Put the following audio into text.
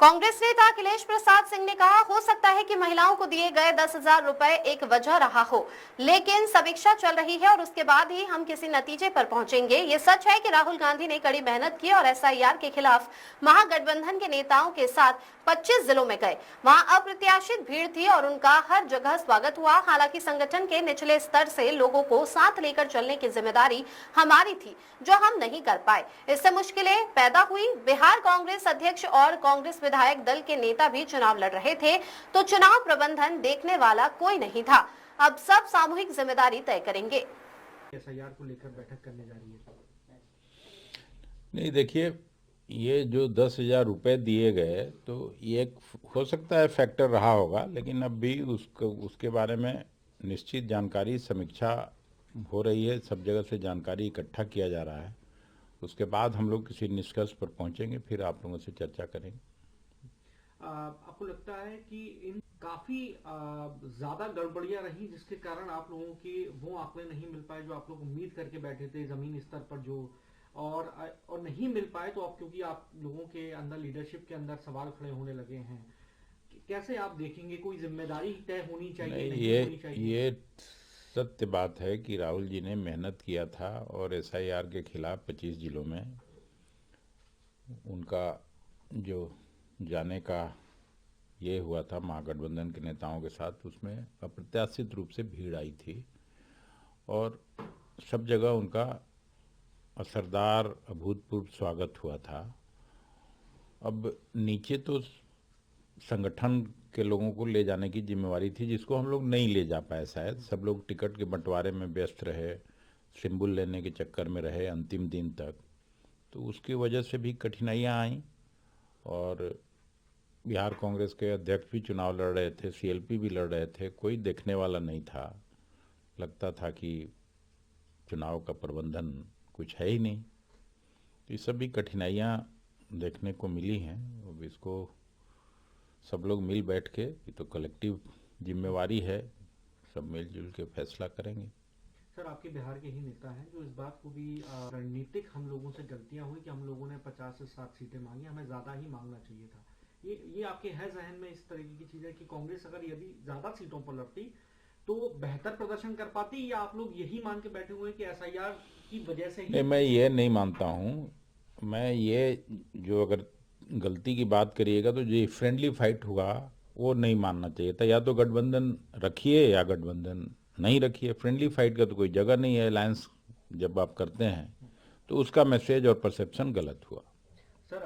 कांग्रेस नेता अखिलेश प्रसाद सिंह ने कहा, हो सकता है कि महिलाओं को दिए गए 10,000 रुपए एक वजह रहा हो, लेकिन समीक्षा चल रही है और उसके बाद ही हम किसी नतीजे पर पहुंचेंगे। ये सच है कि राहुल गांधी ने कड़ी मेहनत की और एसआईआर के खिलाफ महागठबंधन के नेताओं के साथ 25 जिलों में गए। वहां अप्रत्याशित भीड़ थी और उनका हर जगह स्वागत हुआ। हालांकि संगठन के निचले स्तर से लोगों को साथ लेकर चलने की जिम्मेदारी हमारी थी, जो हम नहीं कर पाए। इससे मुश्किलें पैदा हुई। बिहार कांग्रेस अध्यक्ष और कांग्रेस विधायक दल के नेता भी चुनाव लड़ रहे थे, तो चुनाव प्रबंधन देखने वाला कोई नहीं था। अब सब सामूहिक जिम्मेदारी तय करेंगे। एसआईआर को लेकर बैठक करने जा रही है। नहीं, देखिए, ये जो 10,000 रुपये दिए गए, तो ये एक हो सकता है फैक्टर रहा होगा, लेकिन अब भी उसके बारे में निश्चित जानकारी, समीक्षा हो रही है। सब जगह से जानकारी इकट्ठा किया जा रहा है। उसके बाद हम लोग किसी निष्कर्ष पर पहुंचेंगे, फिर आप लोगों से चर्चा करेंगे। आपको लगता है कि इन काफी ज्यादा गड़बड़ियां रही, जिसके कारण आप लोगों के वो आंकड़े नहीं मिल पाए जो आप लोग उम्मीद करके बैठे थे जमीन स्तर पर, जो और नहीं मिल पाए, तो आप क्योंकि आप लोगों के अंदर लीडरशिप के अंदर सवाल खड़े होने लगे हैं, कैसे आप देखेंगे? कोई जिम्मेदारी तय होनी चाहिए, नहीं होनी चाहिए? ये सत्य बात है कि राहुल जी ने मेहनत किया था और एसआईआर के खिलाफ 25 जिलों में उनका जो जाने का ये हुआ था महागठबंधन के नेताओं के साथ, उसमें अप्रत्याशित रूप से भीड़ आई थी और सब जगह उनका असरदार अभूतपूर्व स्वागत हुआ था। अब नीचे तो संगठन के लोगों को ले जाने की जिम्मेवारी थी, जिसको हम लोग नहीं ले जा पाए। शायद सब लोग टिकट के बंटवारे में व्यस्त रहे, सिंबल लेने के चक्कर में रहे अंतिम दिन तक, तो उसकी वजह से भी कठिनाइयाँ आईं। और बिहार कांग्रेस के अध्यक्ष भी चुनाव लड़ रहे थे, सीएलपी भी लड़ रहे थे, कोई देखने वाला नहीं था। लगता था कि चुनाव का प्रबंधन कुछ है ही नहीं। तो ये सब भी कठिनाइयाँ देखने को मिली हैं। अब इसको सब लोग मिल बैठ के, ये तो कलेक्टिव जिम्मेवारी है, सब मिलजुल के फैसला करेंगे। सर, आपके बिहार के ही नेता हैं जो इस बात को भी रणनीतिक हम लोगों से गलतियां हुई कि हम लोगों ने 50 से 60 सीटें मांगी, हमें ज्यादा ही मांगना चाहिए था। ये आपके है जहन में इस तरीके की चीजें कि कांग्रेस अगर यदि ज्यादा सीटों पर लड़ती तो बेहतर प्रदर्शन कर पाती, या आप लोग यही मान के बैठे हुए हैं कि एसआईआर की वजह से ही? नहीं, मैं ये नहीं मानता हूँ। मैं ये, जो अगर गलती की बात करिएगा तो जो फ्रेंडली फाइट हुआ वो नहीं मानना चाहिए था। या तो गठबंधन रखिए या गठबंधन नहीं रखिए। फ्रेंडली फाइट का तो कोई जगह नहीं है। अलायंस जब आप करते हैं तो उसका मैसेज और परसेप्शन गलत हुआ। सर